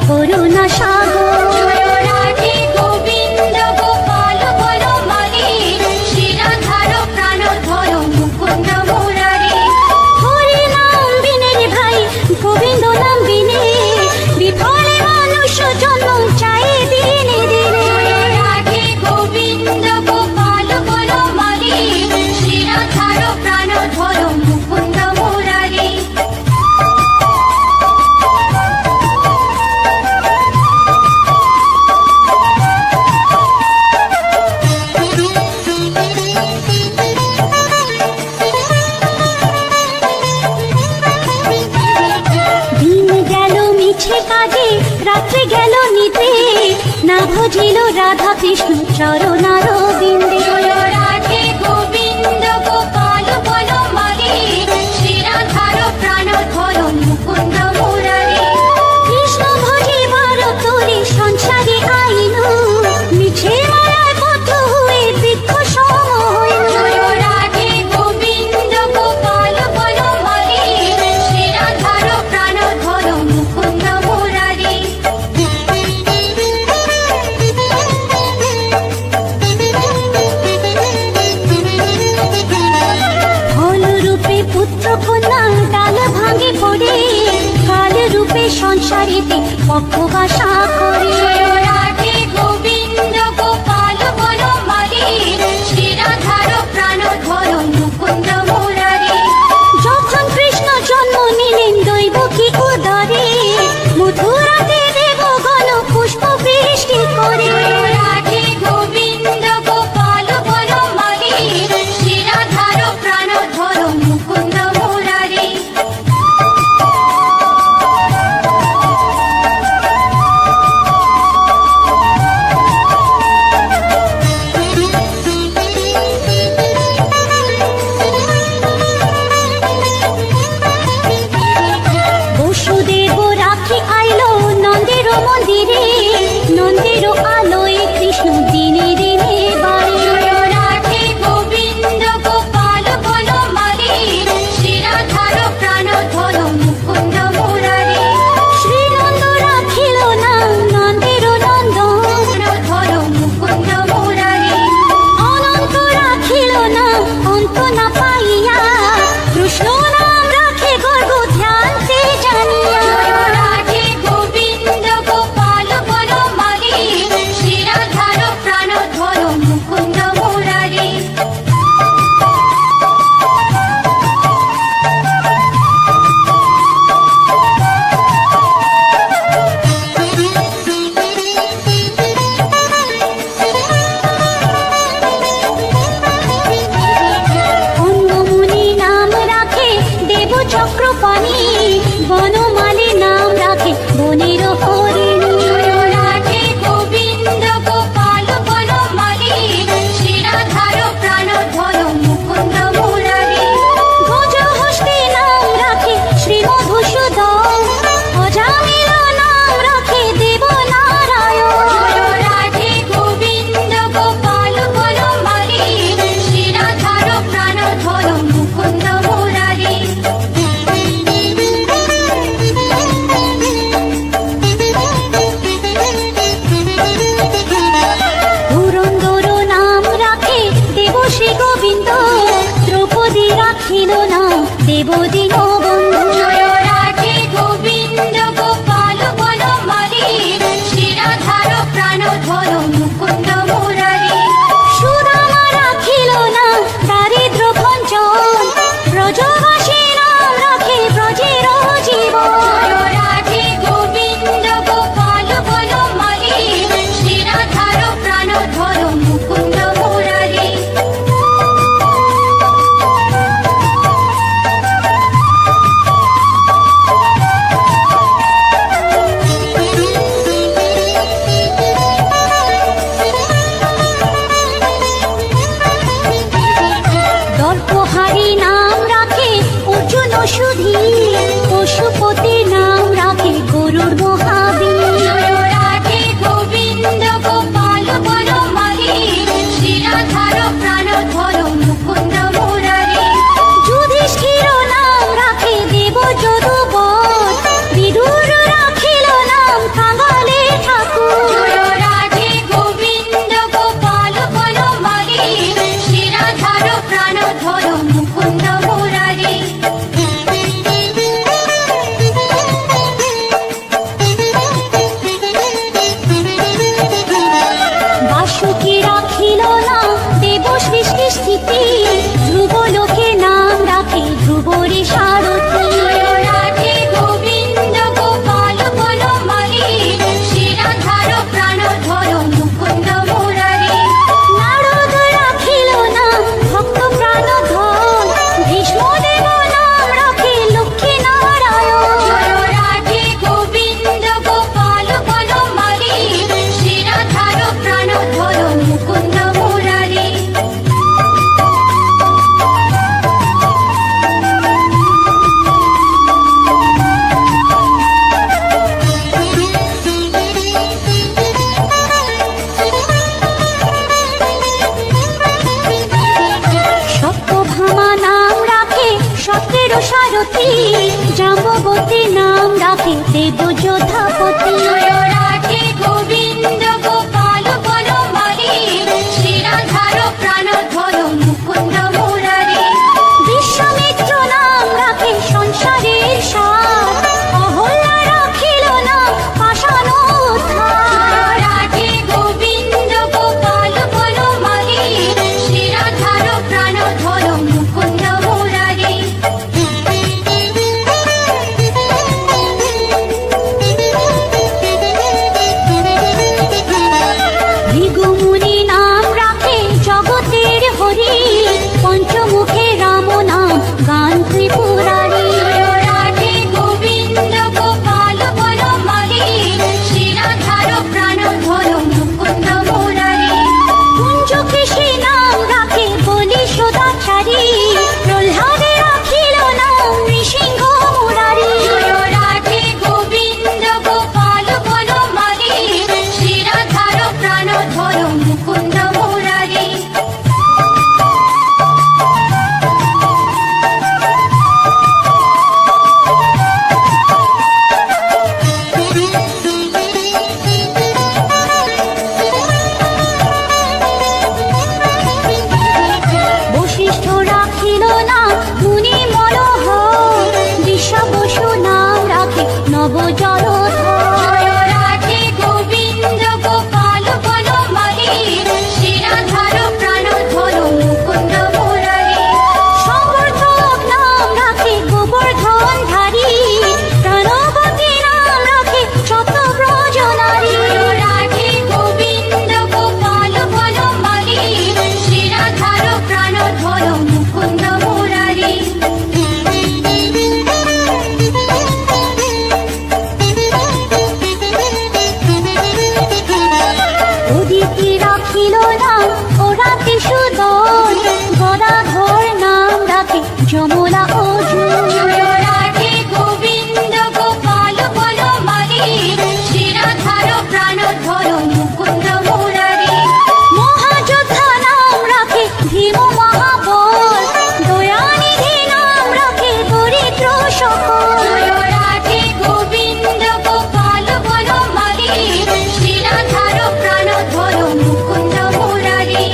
করুণা সাগর। কাজে রাত্রি গেল নিতে, না ভজিল রাধা কৃষ্ণ চরণারবিন্দে। রাধে গোবিন্দ গোপাল বনমালী, শ্রীরাধার প্রাণধর মুকুন্দ মুরারি। কৃষ্ণ ভজিবার তরি সংসারে আইন, মিছে মায়ায় বদ্ধ হয়ে বৃক্ষ সম হইল। রাধে গোবিন্দ গোপাল বনমালী, শ্রীরাধার প্রাণধর মুকুন্দ মুরারি। ফল রূপে পুত্র কন্যা ডাল ভাঙে পড়ে, কাল রূপে সংসারেতে পক্ষবাসা করে। রাধে গোবিন্দ গোপাল বনমালী, শ্রীরাধার প্রাণধর মুকুন্দ মুরারি। যখন কৃষ্ণ জন্ম নিলেন দৈবকী উদরে, মথুরাতে দেবগণ পুষ্প বৃষ্টি করে। রাধে গোবিন্দ গোপাল বনমালী, শ্রীরাধার প্রাণধর মুকুন্দ মুরারি। বসুদেব রাখি আইলো নন্দের মন্দিরে, নন্দের আলোয় কৃষ্ণ দিনে দিনে বাড়ে। রাধে গোবিন্দ গোপাল বনমালী, শ্রীরাধার প্রাণধর মুকুন্দ মুরারি। শ্রীনন্দ রাখিল না নন্দের নন্দন, ধর মুকুন্দ মুরারি। অনন্ত রাখিল না অন্ত না পাইয়া, কৃষ্ণ নাম রাখে গর্ব ধ্যানতে জানিয়া। রাধে গোবিন্দ গোপাল বনমালী, শ্রীরাধার প্রাণধর মুকুন্দ মুরারি। অন্যমুনি নাম রাখে দেব চক্রপাণি, বনমালী নাম রাখে বনের হরিণী। রাধে গোবিন্দ গোপাল বনমালী, শ্রীরাধার প্রাণধর মুকুন্দ মুরারি। গজহস্তি নাম রাখে শ্রী মধুসূদন, অজামিল নাম রাখে দেব নারায়ণ। রাধে গোবিন্দ গোপাল বনমালী, শ্রীরাধার প্রাণধর মুকুন্দ মুরারি। পুরন্দর নাম রাখে দেব শ্রী গোবিন্দ, দ্রৌপদী রাখিল না দেব দীনবন্ধু। রাধে গোবিন্দ গোপাল বনমালী, শ্রীরাধার প্রাণধর মুকুন্দ মুরারি। সুদামা রাখিল না দারিদ্র ভঞ্জন, ব্রজবাসী নাম রাখে ব্রজের জীবন। রাধে গোবিন্দ গোপাল বনমালী, শ্রীরাধার প্রাণধর মুকুন্দ মুরারি। দর্পহারি নাম রাখে অর্জুন সুধী, পশুপতি নাম রাখে গরুর মহাবীর। রাধে গোবিন্দ গোপাল বনমালী, শ্রীরাধার প্রাণধর মুকুন্দ মুরারি। যুধিষ্ঠির নাম রাখে দেব যদুবর, বিদুর রাখিল নাম কাঙ্গ রথের সারথি জাম্ববতী নাম রাখে দেব যোধাপতি রাধে গোবিন্দ গোপাল বনমালী শ্রীরাধার প্রাণধর মুকুন্দ মুরারি বিশ্বামিত্র নাম রাখে সংসারের সার অহল্যা রাখিল নাম পাষাণ উদ্ধার রাধে গোবিন্দ গোপাল বনমালী শ্রীরাধার প্রাণধর মুকুন্দ মুরারি ভৃগুমুনি নাম রাখে জগতের হরি পঞ্চমুখে রাম নাম গান ত্রিপুরারি রাধে গোবিন্দ গোপাল বনমালী শ্রীরাধার প্রাণধর মুকুন্দ মুরারি কুঞ্জকেশী নাম রাখে বলি সদাচারী প্রহ্লাদে রাখিল নাম নৃসিংহ মুরারি রাধে গোবিন্দ গোপাল বনমালী শ্রীরাধার প্রাণধর মুকুন্দ মুরারি বশিষ্ঠ রাখিল নাম মুনি মনোহর বিশ্বা বসু নাম রাখে নবজলধর রাধে গোবিন্দ গোপাল বনমালী শ্রীরাধার প্রাণধর মুকুন্দ মুরারি সংবর্ধক নাম রাখে গোবর্ধন ধারী প্রাণবতী নাম রাখে শতব্রজ নারী রাধে গোবিন্দ গোপাল বনমালী শ্রীরাধার প্রাণধর মুকুন্দ মুরারি উদিতি রাখিল নাম ওরাতে সুদল গদাধর নাম রাখে যমলা অর্জুন রাধে গোবিন্দ গোপাল বনমালী শ্রীরাধার প্রাণধর মুকুন্দ মুরারি মহাযোদ্ধা নাম রাখে ভীম মহাবল দয়ানিধি নাম রাখে দরিদ্র সকল রাধে গোবিন্দ গোপাল বনমালী শ্রীরাধার প্রাণধর মুকুন্দ মুরারি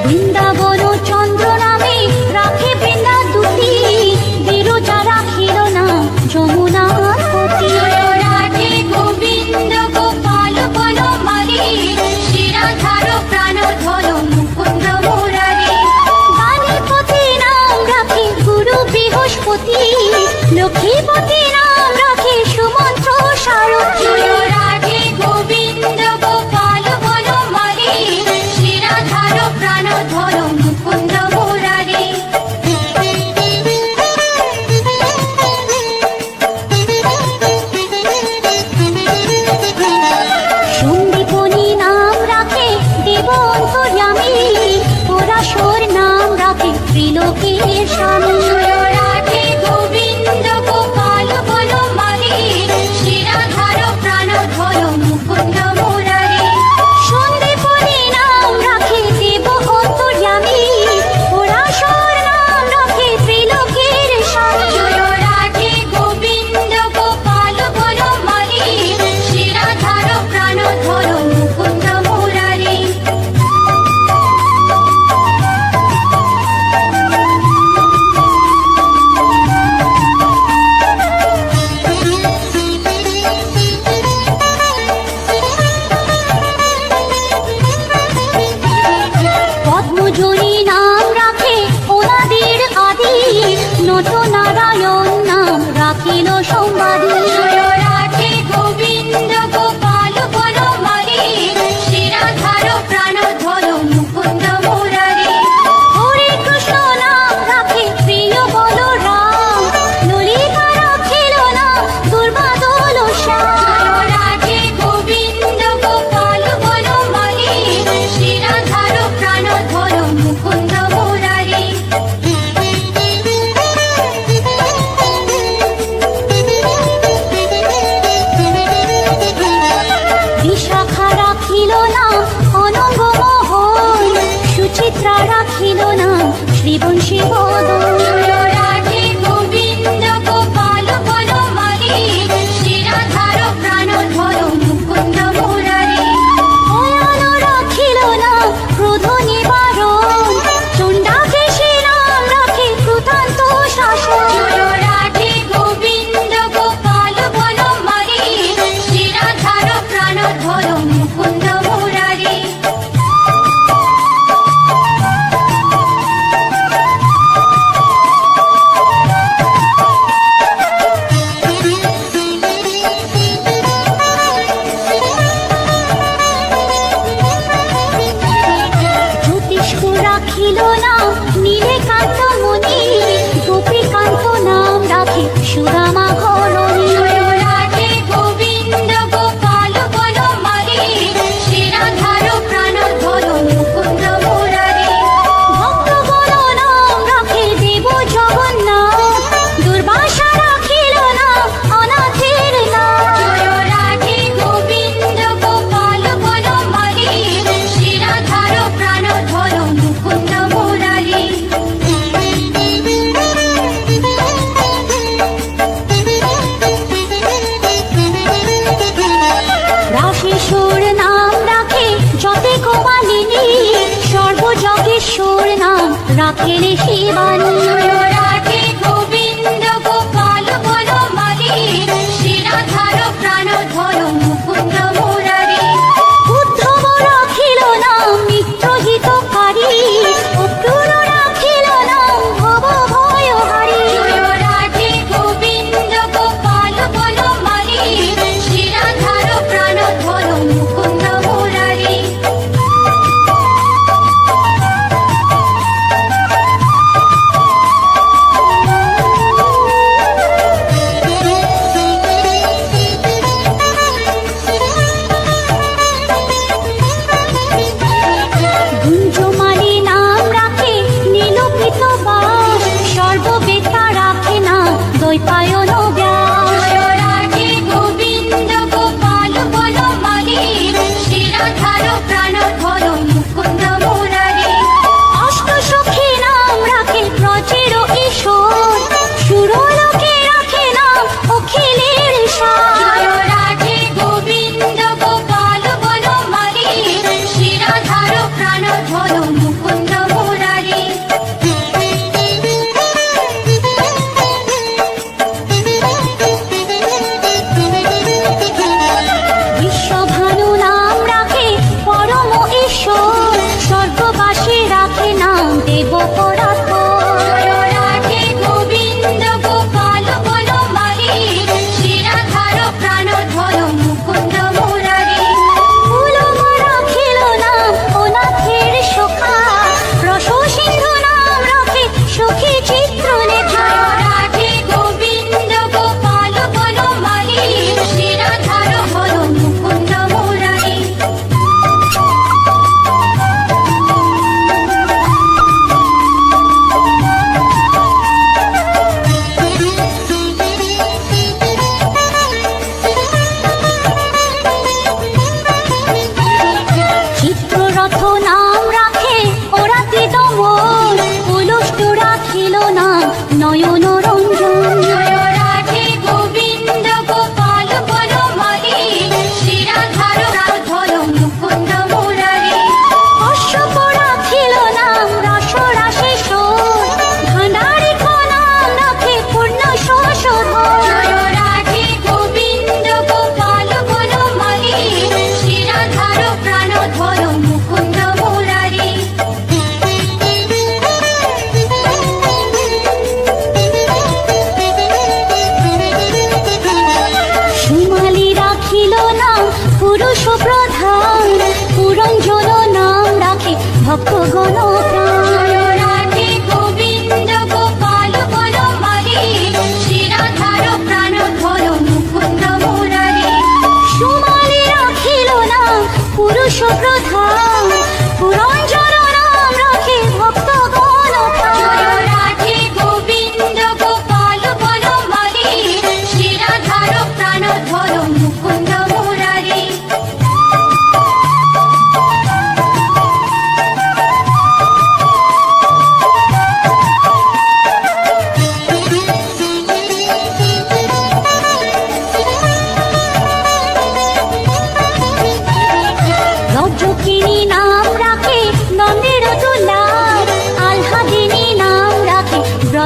বৃন্দাবন চন্দ্র নামে রাখে বৃন্দা দুটি বিরোচা রাখিল নাম যমুনার পতি রাধে গোবিন্দ গোপাল বনমালী শ্রীরাধার প্রাণধর মুকুন্দ মুরারি বাণীপতি নাম রাখে গুরু বৃহস্পতি লক্ষ্মীপতি নাম রাখে সুমন্ত্র সারথী রাধে গোবিন্দ গোপাল বনমালী শ্রীরাধার প্রাণধর মুকুন্দ মুরারি সন্দীপনী নাম রাখে দেব অন্তর্যামী পরাশর নাম রাখে ত্রিলোকের স্বামী রাধে গোবিন্দ গোপাল বনমালী শ্রীরাধার প্রাণধর মুকুন্দ মুরারি সন্দীপনী নাম রাখে দেব অন্তর্যামী পরাশর নাম রাখে ত্রিলোকের স্বামী রাধে গোবিন্দ গোপাল বনমালী শ্রীরাধার প্রাণধর মুকুন্দ মুরারি মুন্সি বদন। রাধে গোবিন্দ গোপাল বনমালী, শ্রীরাধার প্রাণধর মুকুন্দ মুরারি। ভয়ালো রাখিল না ক্রোধ নিবারণ, চণ্ডাকে সে নাম রাখে প্রধান্ত শাসন। রাধে গোবিন্দ গোপাল বনমালী, শ্রীরাধার প্রাণধর মুকুন্দ মুরারি। জ্যোতিষ্ক রাখিল নাম নীলকান্ত মুনি, গোপীকান্ত নাম রাখে সুদামা ঘরণী। রাধে গোবিন্দ গোপাল বনমালী, শ্রীরাধার প্রাণধর মুকুন্দ মুরারি। ভক্তগণ নাম রাখে দেব জগন্নাথ, দুর্বাসা রাখিল নাম অনাথের নাথ। রাধে গোবিন্দ গোপাল বনমালী, শ্রীরাধার প্রাণধর মুকুন্দ মুরারি। রাশেশ্বর নাম রাখে যতে গোপালিনী, সর্বযজ্ঞেশ্বর নাম রাখেন শিবানী। রাধে গোবিন্দ গোপাল বনমালী, শ্রীরাধার প্রাণধর মুকুন্দ মুরারি। উদ্ধব রাখিল নাম মিত্রহিতকারী, অক্রূর রাখিল নাম ভব ভয়হারী। রাধে গোবিন্দ গোপাল বনমালী, শ্রীরাধার প্রাণধর মুকুন্দ মুরারি। গুঞ্জমালী নাম রাখে নীলকৃত বাস, সর্ববেতা রাখে নাম দ্বৈপায়ন ব্যাস। রাধে গোবিন্দ গোপাল বনমালী, শ্রীরাধার প্রাণধর মুকুন্দ মুরারি। অষ্টসখী নাম রাখে ব্রজের ঈশ্বর, সুরলোকে রাখে নাম অখিলের সার। রাধে গোবিন্দ গোপাল বনমালী, শ্রীরাধার প্রাণধর মুকুন্দ মুরারি। বিশ্বভানু নাম রাখে পরম ঈশ্বর, স্বর্গবাসী রাখে নাম দেব পরাৎপর। রাধে গোবিন্দ গোপাল বনমালী, শ্রীরাধার প্রাণধর মুকুন্দ মুরারি। ফুলম রাখিল নাম অনাথের সখা, রস সিন্ধু নাম রাখে সখী চিত্রলেখা। রাধে গোবিন্দ গোপাল বনমালী, শ্রীরাধার হর মুকুন্দ মুরারি। চিত্ররথ নাম রাখে ওরাতি দমন, উলষ্ট রাখিল নাম নয়ন রঞ্জন। রাধে গোবিন্দ গোপাল বনমালী, শ্রীরাধার প্রাণধর মুকুন্দ মুরারি। অশ্বপ রাখিল নাম রসরাশেশ্বর, ভাণ্ডারিক নাম রাখে পূর্ণ শোষধর। রাধে গোবিন্দ গোপাল বনমালী, শ্রীরাধার প্রাণধর মুকুন্দ মুরারি।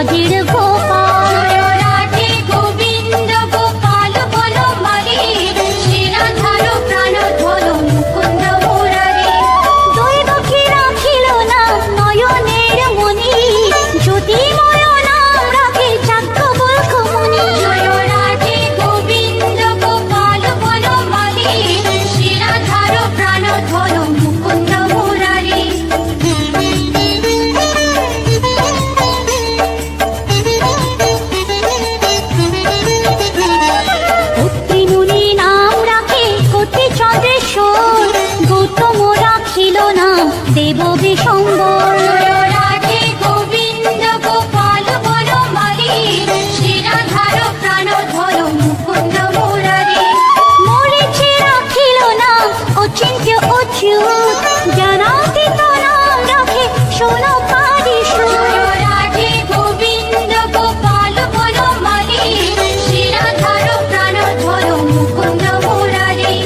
ব্রজের গোপাল রাধে গোবিন্দ গোপাল বনমালী শ্রীরাধার প্রাণ ধর মুকুন্দ মুরারি দৈব কি রাখিল না নয়নের মণি জ্যোতির্ময় নাম রাখে চাক্ষবল্ক মুনি জয় রাধে গোবিন্দ গোপাল বনমালী শ্রীরাধার প্রাণ ধর মুকুন্দ মুরারি পুত্রিমুনি নাম রাখে কোটি চন্দ্রেশ্বর গৌতম রাখিল না দেব বিশম্বর রাধে গোবিন্দ গোপাল বনমালী শ্রীরাধার প্রাণ ধর মুকুন্দ মুরারি মরিচি রাখিল না অচিন্ত্য অচ্যুত জ্ঞানাতীত নাম রাখে সোনকারি রাধে গোবিন্দ গোপাল বনমালী শ্রীরাধার প্রাণ ধর মুকুন্দ মুরারি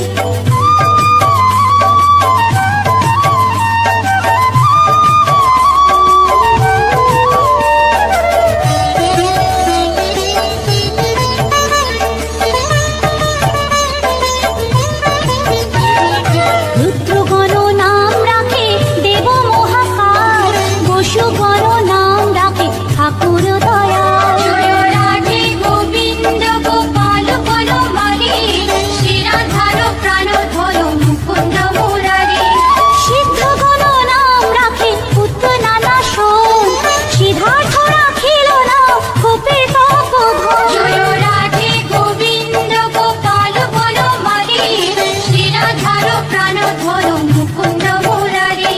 রুদ্রগণ নাম রাখে দেব মহাকাল বসুগণ নাম রাখে ঠাকুর দয়াল রাধে গোবিন্দ গোপাল বনমালী শ্রীরাধার প্রাণ ধর মুকুন্দ মুরারি সিদ্ধগণ নাম রাখে পুত্র নানা সোম সিদ্ধার্থ রাখিল না গোপের রাধে গোবিন্দ গোপাল বনমালী শ্রীরাধার প্রাণ ধর মুকুন্দ মুরারি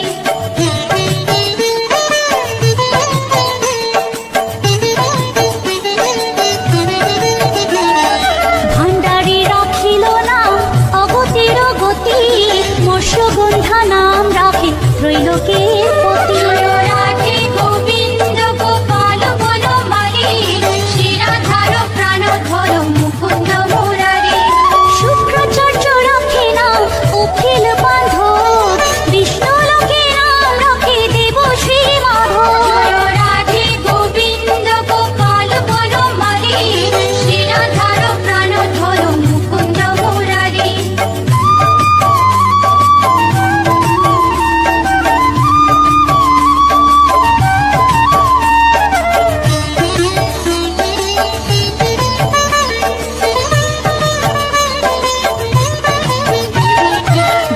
ভান্ডারী রাখিল না অগতির গতি মৎস্যগন্ধা নাম রাখে ত্রৈলোকের পতি রাধে গোবিন্দ গোপাল বনমালী শ্রীরাধার প্রাণ ধর মুকুন্দ মুরারি শুক্রাচার্য রাখে না অখিল বান্ধব বিষ্ণু লোকে নাম রাখে দেব শ্রী মাধব রাধে গোবিন্দ গোপাল বনমালী শ্রীরাধার প্রাণ ধর মুকুন্দ মুরারি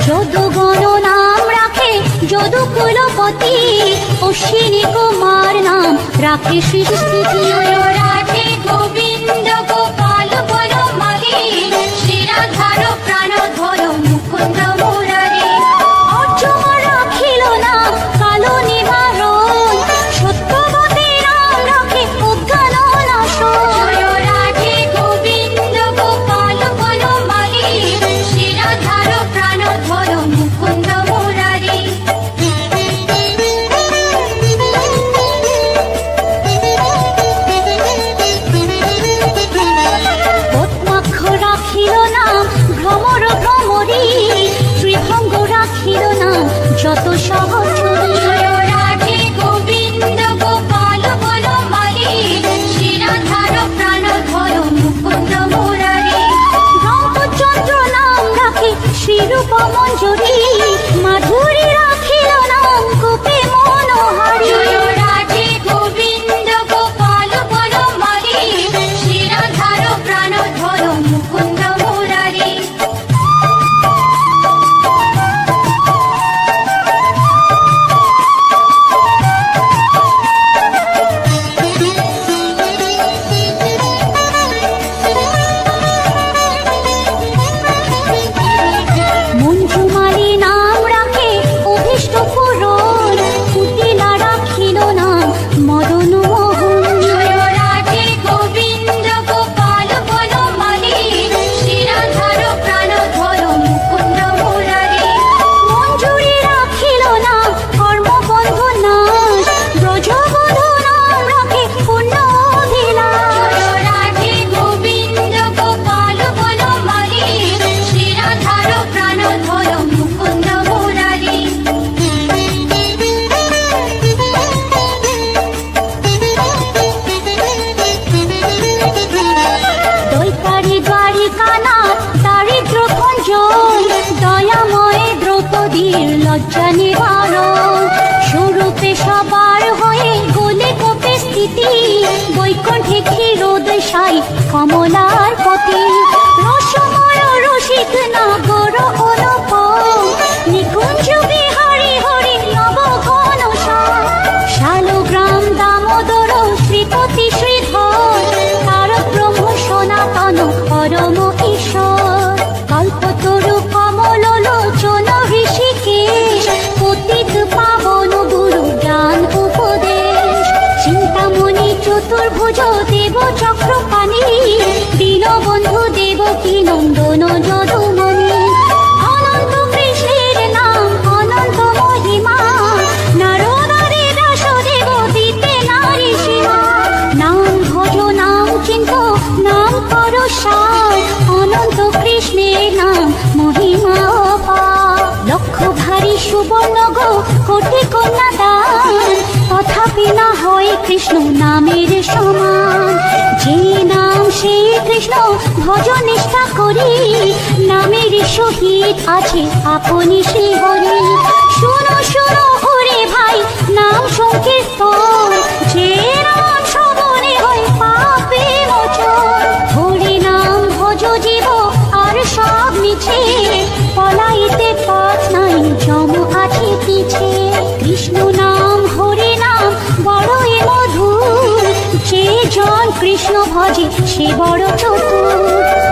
যদুগণ নাম রাখে যদুকুলপতি অশ্বিনী কুমার নাম রাখে সৃষ্টি রাধে গোবিন্দ গোপাল বনমালী শ্রীরাধার প্রাণ ধর মুকুন্দ মুরারি অর্জুন রাখিল না কালো নিবারণ সত্যবতী নাম রাখে অজ্ঞান নাশন রাধে গোবিন্দ গোপাল বনমালী শ্রীরাধার প্রাণ ধর মুকুন্দ মুরারি বৈকুণ্ঠে ক্ষীরোদশায়ী কমলার পতি রসময় রসিক নাগর অনুপম নিকুঞ্জ বিহারী হরি নব ঘন শালগ্রাম দামোদর শ্রীপতি শ্রীধর তারক ব্রহ্ম সনাতন পরম ঈশ্বর কল্পতরু কমল লোচন ঋষিকেশ পতিত পাবন গুরু জ্ঞান উপদেশ চিন্তামণি চতুর্ভুজ দেব চক্রপাণি দীনবন্ধু দেবকী নন্দন যদুমণি অনন্ত কৃষ্ণের নাম অনন্ত মহিমা নারদারে ব্যাসদেব দিতে নারী সীমা নাম ভজ নাম চিন্ত নাম কর সার অনন্ত কৃষ্ণের নাম মহিমা অপার লক্ষ ভারী সুবর্ণ গো কোটি কন্যা দান তথাপি না হয় কৃষ্ণ নামের সমান যে নাম সেই কৃষ্ণ ভজ নিষ্ঠা করি নামের সহিত আছে আপনি শ্রী হরি শুনো শুনো ওরে ভাই নাম সংকীর্তন যে নাম শ্রবণে হয় পাপে মোচন হরি নাম ভজ জীব আর সব মিছে পলাইতে পথ নাই জম আছে পিছে কৃষ্ণ নাম হরি নাম বড়ই মধুর যে জন কৃষ্ণ ভজে সে বড় চতুর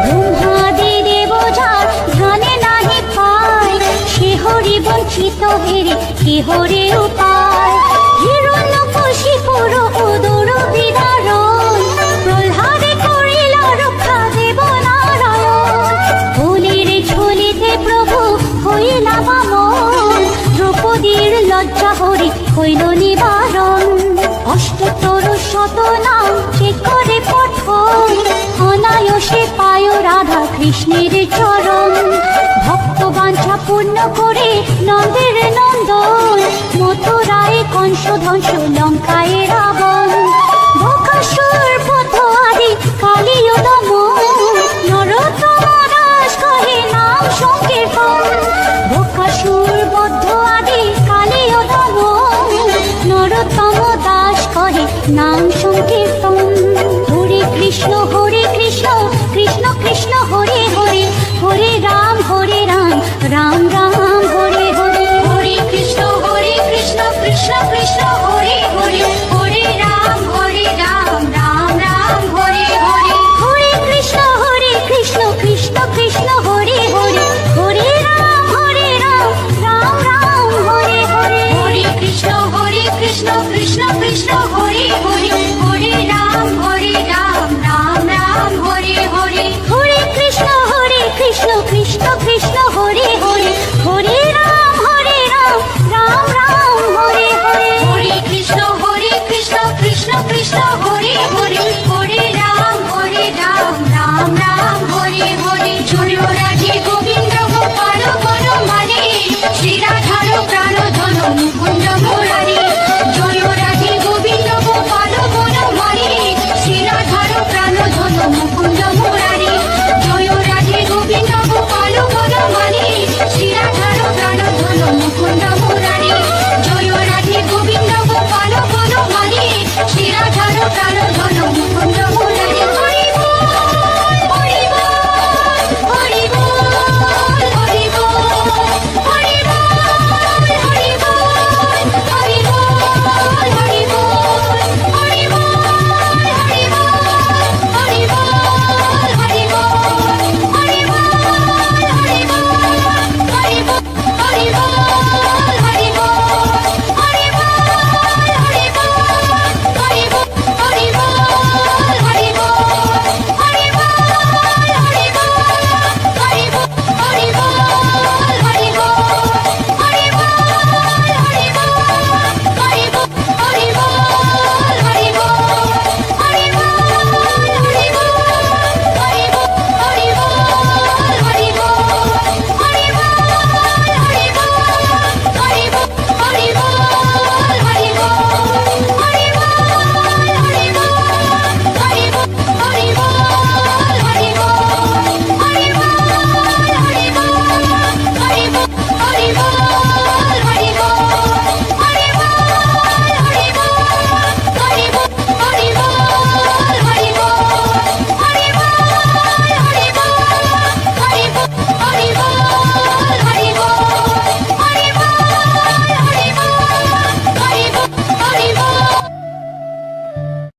ব্রহ্মাদি দেব যার ধ্যানে নাহি পায় সে হরি বঞ্চিত হেরে কে হরে উপায় হিরণ্যকশিপুর উদর বিদারণ প্রহ্লাদে করিল রক্ষা দেব নারায়ণ ফুলের ঝুলিতে প্রভু হইলা বামন দ্রৌপদীর লজ্জা হরি হইল নিবারণ অষ্টতর শত নাম যে করে পঠন অনায়াসে পায় রাধা কৃষ্ণের চরণ ভক্ত বাঞ্ছা পূর্ণ করে নন্দের নন্দন মথুরায় কংস ধ্বংস লঙ্কায় রাবণ বকাসুর বধ আদি কালীয় দমন নরোত্তম দাস কহে নাম সংকীর্তন বকাসুর বধ আদি কালীয় দমন নরোত্তম দাস কহে নাম সংকীর্তন হরে কৃষ্ণ কৃষ্ণ কৃষ্ণ হরে হরে হরে রাম রাম রাম হরে হরে হরে কৃষ্ণ কৃষ্ণ কৃষ্ণ হরে হরে হরে রাম রাম রাম হরে হরে হরে কৃষ্ণ কৃষ্ণ কৃষ্ণ হরে হরে হরে রাম রাম রাম হরে হরে হরে কৃষ্ণ কৃষ্ণ কৃষ্ণ হরে হরে হরে রাম রাম রাম হরে হরে হরে কৃষ্ণ কৃষ্ণ কৃষ্ণ হরে হরে হরে রাম রাম রাম হরে হরে হরে কৃষ্ণ কৃষ্ণ কৃষ্ণ হরে হরে